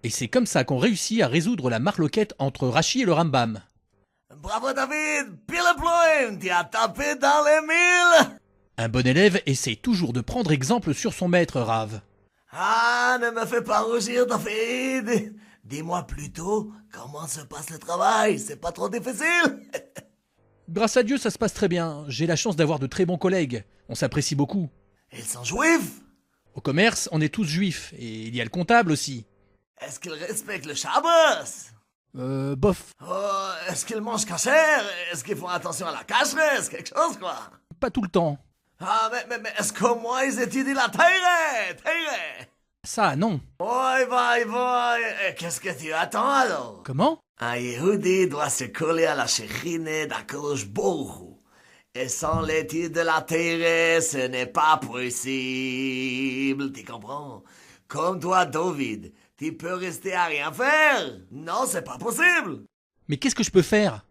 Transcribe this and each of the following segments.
Et c'est comme ça qu'on réussit à résoudre la marloquette entre Rachi et le Rambam. Bravo David, pile point, tu as tapé dans les mille. Un bon élève essaie toujours de prendre exemple sur son maître, Rav. Ah, ne me fais pas rougir David. Dis-moi plutôt comment se passe le travail, c'est pas trop difficile. Grâce à Dieu, ça se passe très bien. J'ai la chance d'avoir de très bons collègues. On s'apprécie beaucoup. Ils sont juifs. Au commerce, on est tous juifs. Et il y a le comptable aussi. Est-ce qu'ils respectent le Shabbos? Bof. Oh, est-ce qu'ils mangent kasher? Est-ce qu'ils font attention à la cacheresse? Quelque chose, quoi. Pas tout le temps. Ah, mais est-ce qu'au moins ils étudient la Teire? Ça, non. Voy. Qu'est-ce que tu attends alors? Comment? Un Yehudi doit se coller à la Shekhinah d'Akadosh Baruch Hu. Et sans l'étude de la terre, ce n'est pas possible. Tu comprends? Comme toi, David, tu peux rester à rien faire. Non, c'est pas possible. Mais qu'est-ce que je peux faire?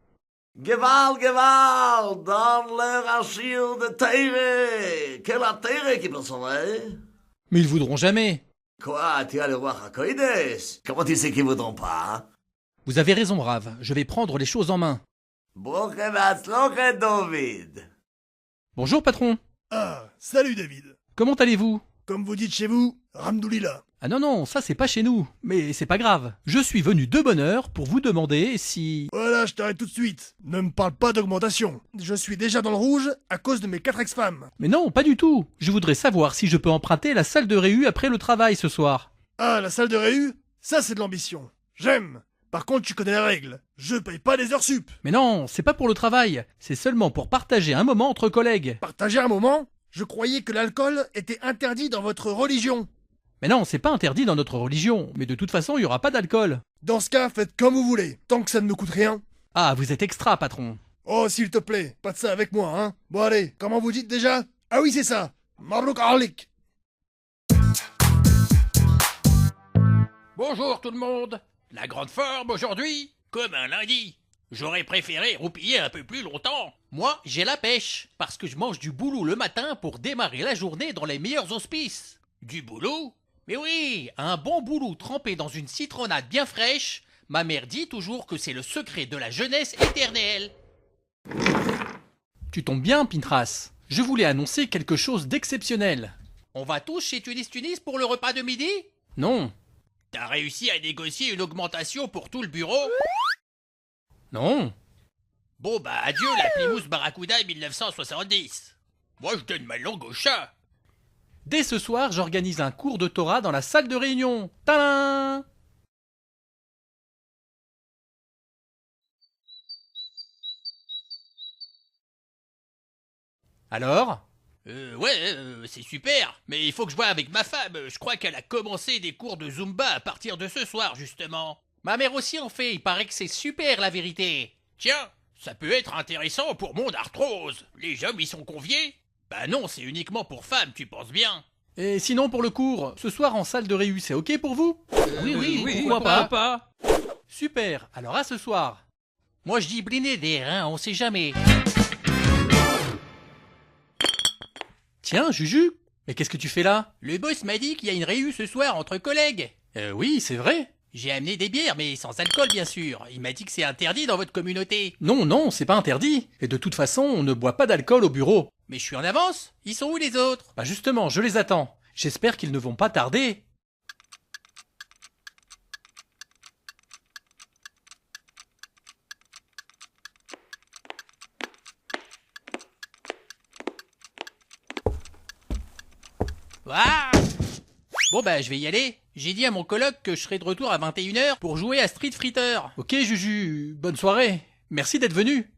Gewalt, donne-leur un shield de terre. Que la terre qui peut sauver. Mais ils voudront jamais. Quoi, tu as le roi HaKodesh? Comment tu sais qu'ils voudront pas? Vous avez raison, Rav. Je vais prendre les choses en main. Broche Vatzloche, David. Bonjour, patron. Ah, salut David. Comment allez-vous? Comme vous dites chez vous, Ramdoulila. Ah non, ça c'est pas chez nous. Mais c'est pas grave. Je suis venu de bonne heure pour vous demander si... Voilà, je t'arrête tout de suite. Ne me parle pas d'augmentation. Je suis déjà dans le rouge à cause de mes 4 ex-femmes. Mais non, pas du tout. Je voudrais savoir si je peux emprunter la salle de réu après le travail ce soir. Ah, la salle de réu? Ça c'est de l'ambition. J'aime. Par contre, tu connais la règle. Je paye pas les heures sup. Mais non, c'est pas pour le travail. C'est seulement pour partager un moment entre collègues. Partager un moment? Je croyais que l'alcool était interdit dans votre religion. Mais non, c'est pas interdit dans notre religion. Mais de toute façon, il y aura pas d'alcool. Dans ce cas, faites comme vous voulez, tant que ça ne me coûte rien. Ah, vous êtes extra, patron. Oh, s'il te plaît, pas de ça avec moi, hein. Bon allez, comment vous dites déjà? Ah oui, c'est ça. Mabrouk Alik. Bonjour tout le monde. La grande forme aujourd'hui? Comme un lundi. J'aurais préféré roupiller un peu plus longtemps. Moi, j'ai la pêche, parce que je mange du boulot le matin pour démarrer la journée dans les meilleurs auspices. Du boulot? Mais oui, un bon boulot trempé dans une citronnade bien fraîche. Ma mère dit toujours que c'est le secret de la jeunesse éternelle. Tu tombes bien, Pintras. Je voulais annoncer quelque chose d'exceptionnel. On va tous chez Tunis pour le repas de midi? Non. T'as réussi à négocier une augmentation pour tout le bureau? Non. Bon bah adieu la Plymouth Barracuda 1970. Moi je donne ma langue au chat. Dès ce soir, j'organise un cours de Torah dans la salle de réunion. Tadam! Alors? C'est super, mais il faut que je voie avec ma femme. Je crois qu'elle a commencé des cours de Zumba à partir de ce soir, justement. Ma mère aussi en fait, il paraît que c'est super la vérité. Tiens, ça peut être intéressant pour mon arthrose. Les hommes y sont conviés? Bah non, c'est uniquement pour femmes, tu penses bien. Et sinon pour le cours, ce soir en salle de réu, c'est ok pour vous? Oui, pourquoi pas? Super, alors à ce soir. Moi je dis blinéder, hein, on sait jamais. Tiens, Juju, mais qu'est-ce que tu fais là? Le boss m'a dit qu'il y a une réu ce soir entre collègues. Oui, c'est vrai. J'ai amené des bières, mais sans alcool bien sûr. Il m'a dit que c'est interdit dans votre communauté. Non, c'est pas interdit. Et de toute façon, on ne boit pas d'alcool au bureau. Mais je suis en avance. Ils sont où les autres? Bah justement, je les attends. J'espère qu'ils ne vont pas tarder. Ah bon bah je vais y aller. J'ai dit à mon coloc que je serai de retour à 21h pour jouer à Street Fighter. Ok Juju, bonne soirée. Merci d'être venu.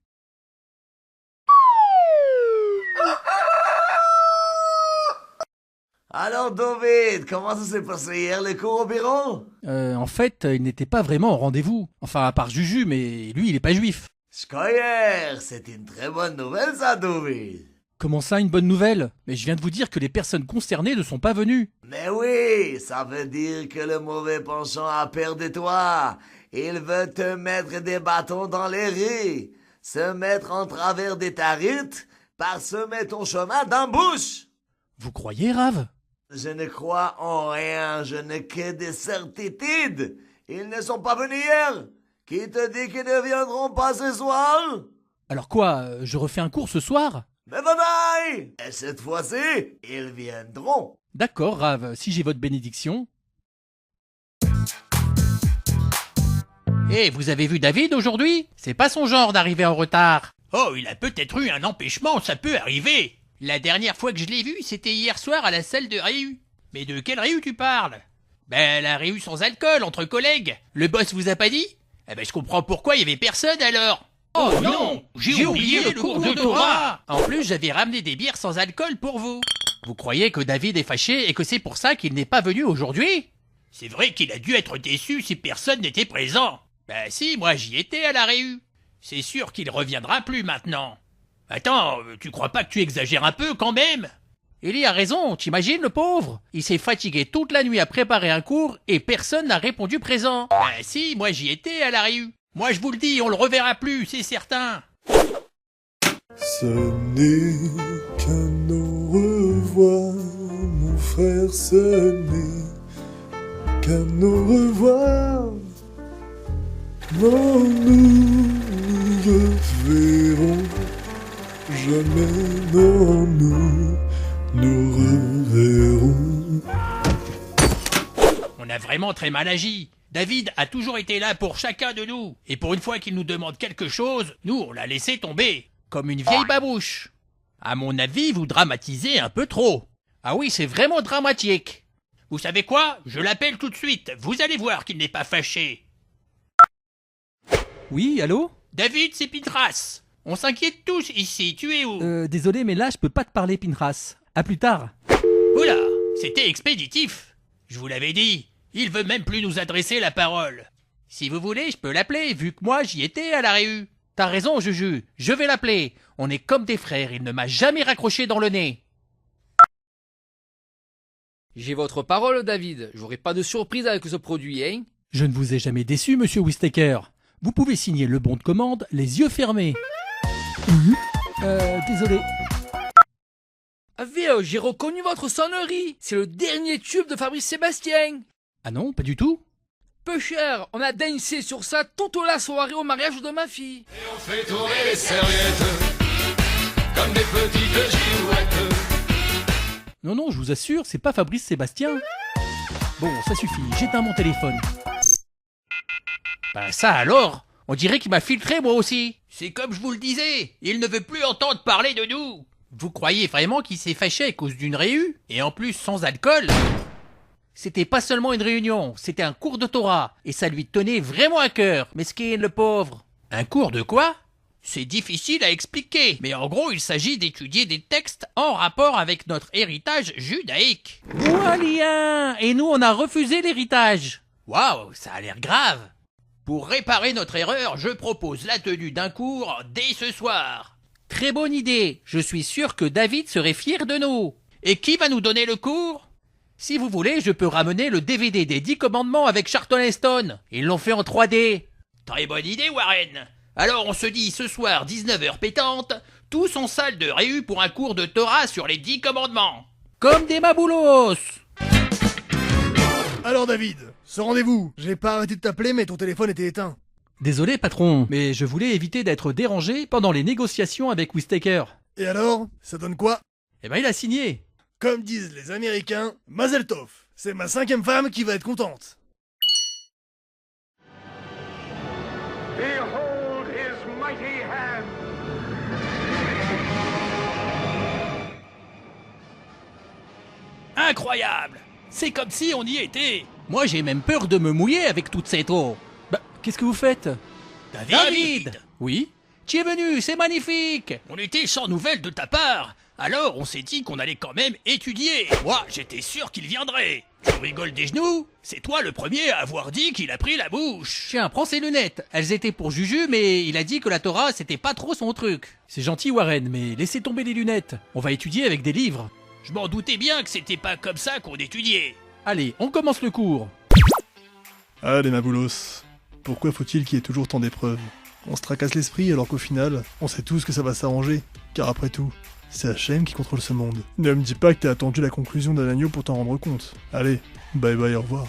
Alors David, comment ça s'est passé hier les cours au bureau? En fait, il n'était pas vraiment au rendez-vous. Enfin, à part Juju, mais lui, il est pas juif. Skoyer, c'est une très bonne nouvelle ça David. Comment ça, une bonne nouvelle? Mais je viens de vous dire que les personnes concernées ne sont pas venues. Mais oui, ça veut dire que le mauvais penchant a peur de toi. Il veut te mettre des bâtons dans les roues, se mettre en travers de ta route, parsemer ton chemin d'embûche. Vous croyez, Rav? Je ne crois en rien, je n'ai que des certitudes. Ils ne sont pas venus hier. Qui te dit qu'ils ne viendront pas ce soir? Alors quoi, je refais un cours ce soir? Mais bye! Et cette fois-ci, ils viendront. D'accord, Rave, si j'ai votre bénédiction. Eh, vous avez vu David aujourd'hui? C'est pas son genre d'arriver en retard. Oh, il a peut-être eu un empêchement, ça peut arriver. La dernière fois que je l'ai vu, c'était hier soir à la salle de réu. Mais de quelle réu tu parles? Ben, la réu sans alcool, entre collègues. Le boss vous a pas dit? Eh ben, je comprends pourquoi il y avait personne alors. Oh non, j'ai oublié le cours de Torah. En plus, j'avais ramené des bières sans alcool pour vous. Vous croyez que David est fâché et que c'est pour ça qu'il n'est pas venu aujourd'hui? C'est vrai qu'il a dû être déçu si personne n'était présent. Ben si, moi j'y étais à la réu. C'est sûr qu'il reviendra plus maintenant. Attends, tu crois pas que tu exagères un peu quand même? Élie a raison, t'imagines le pauvre? Il s'est fatigué toute la nuit à préparer un cours et personne n'a répondu présent. Ben si, moi j'y étais à la réu. Moi je vous le dis, on le reverra plus, c'est certain. Ce n'est qu'un au revoir, mon frère, ce n'est qu'un au revoir. Non, nous reverrons jamais, non, nous reverrons. On a vraiment très mal agi. David a toujours été là pour chacun de nous. Et pour une fois qu'il nous demande quelque chose, nous on l'a laissé tomber. Comme une vieille babouche. À mon avis, vous dramatisez un peu trop. Ah oui, c'est vraiment dramatique. Vous savez quoi? Je l'appelle tout de suite. Vous allez voir qu'il n'est pas fâché. Oui, allô? David, c'est Pintras. On s'inquiète tous ici. Tu es où? Désolé, mais là, je peux pas te parler, Pintras. À plus tard. Oula, c'était expéditif. Je vous l'avais dit. Il veut même plus nous adresser la parole. Si vous voulez, je peux l'appeler, vu que moi, j'y étais à la réu. T'as raison, Juju. Je vais l'appeler. On est comme des frères. Il ne m'a jamais raccroché dans le nez. J'ai votre parole, David. J'aurai pas de surprise avec ce produit, hein? Je ne vous ai jamais déçu, monsieur Whistaker. Vous pouvez signer le bon de commande les yeux fermés. Désolé. J'ai reconnu votre sonnerie. C'est le dernier tube de Fabrice Sébastien. Ah non, pas du tout. Peu cher, on a dansé sur ça toute la soirée au mariage de ma fille. Et on fait tourner les serviettes comme des petites girouettes. Non, je vous assure, c'est pas Fabrice Sébastien. Bon, ça suffit, j'éteins mon téléphone. Ben ça alors, on dirait qu'il m'a filtré moi aussi. C'est comme je vous le disais, il ne veut plus entendre parler de nous. Vous croyez vraiment qu'il s'est fâché à cause d'une réu? Et en plus sans alcool? C'était pas seulement une réunion, c'était un cours de Torah. Et ça lui tenait vraiment à cœur, mesquin le pauvre. Un cours de quoi? C'est difficile à expliquer, mais en gros il s'agit d'étudier des textes en rapport avec notre héritage judaïque. Oualien! Et nous on a refusé l'héritage. Waouh, ça a l'air grave. Pour réparer notre erreur, je propose la tenue d'un cours dès ce soir. Très bonne idée, je suis sûr que David serait fier de nous. Et qui va nous donner le cours? Si vous voulez, je peux ramener le DVD des 10 commandements avec Charlton Heston. Ils l'ont fait en 3D. Très bonne idée, Warren. Alors on se dit ce soir 19h pétante, tous en salle de réu pour un cours de Torah sur les 10 commandements. Comme des maboulos. Alors David, ce rendez-vous, j'ai pas arrêté de t'appeler mais ton téléphone était éteint. Désolé patron, mais je voulais éviter d'être dérangé pendant les négociations avec Whistaker. Et alors, ça donne quoi? Eh ben il a signé. Comme disent les Américains, Mazel Tov. C'est ma 5e femme qui va être contente. Behold his mighty hand. Incroyable! C'est comme si on y était. Moi j'ai même peur de me mouiller avec toute cette eau. Bah, qu'est-ce que vous faites? David! Oui? Tu es venu, c'est magnifique! On était sans nouvelles de ta part. Alors on s'est dit qu'on allait quand même étudier. Moi, j'étais sûr qu'il viendrait. Tu rigoles des genoux? C'est toi le premier à avoir dit qu'il a pris la bouche. Tiens, prends ses lunettes. Elles étaient pour Juju, mais il a dit que la Torah, c'était pas trop son truc. C'est gentil, Warren, mais laissez tomber les lunettes. On va étudier avec des livres. Je m'en doutais bien que c'était pas comme ça qu'on étudiait. Allez, on commence le cours. Allez ma boulos, pourquoi faut-il qu'il y ait toujours tant d'épreuves? On se tracasse l'esprit alors qu'au final, on sait tous que ça va s'arranger, car après tout, C'est H&M qui contrôle ce monde. Ne me dis pas que t'as attendu la conclusion d'un agneau pour t'en rendre compte. Allez, bye bye, au revoir.